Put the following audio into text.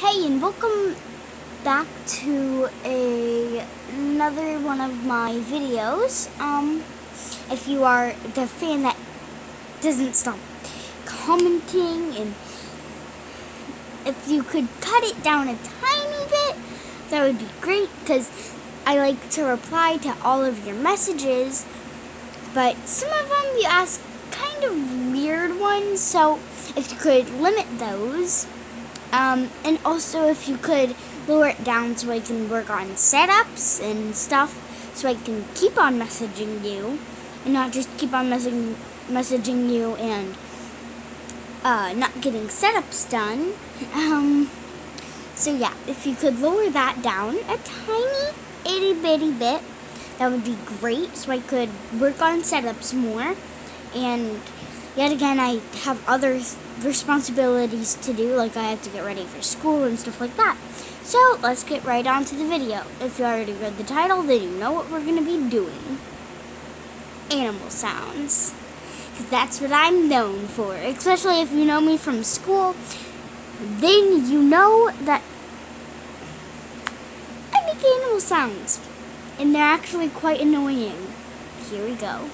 Hey, and welcome back to another one of my videos. If you are the fan that doesn't stop commenting, and if you could cut it down a tiny bit, that would be great, because I like to reply to all of your messages, but some of them you ask kind of weird ones, so if you could limit those. And also if you could lower it down so I can work on setups and stuff, so I can keep on messaging you and not just keep on messaging you and not getting setups done. So yeah, if you could lower that down a tiny itty bitty bit, that would be great, so I could work on setups more. And yet again, I have other responsibilities to do, like I have to get ready for school and stuff like that. So let's get right on to the video. If you already read the title, then you know what we're going to be doing. Animal sounds. Because that's what I'm known for. Especially if you know me from school, then you know that I make animal sounds. And they're actually quite annoying. Here we go.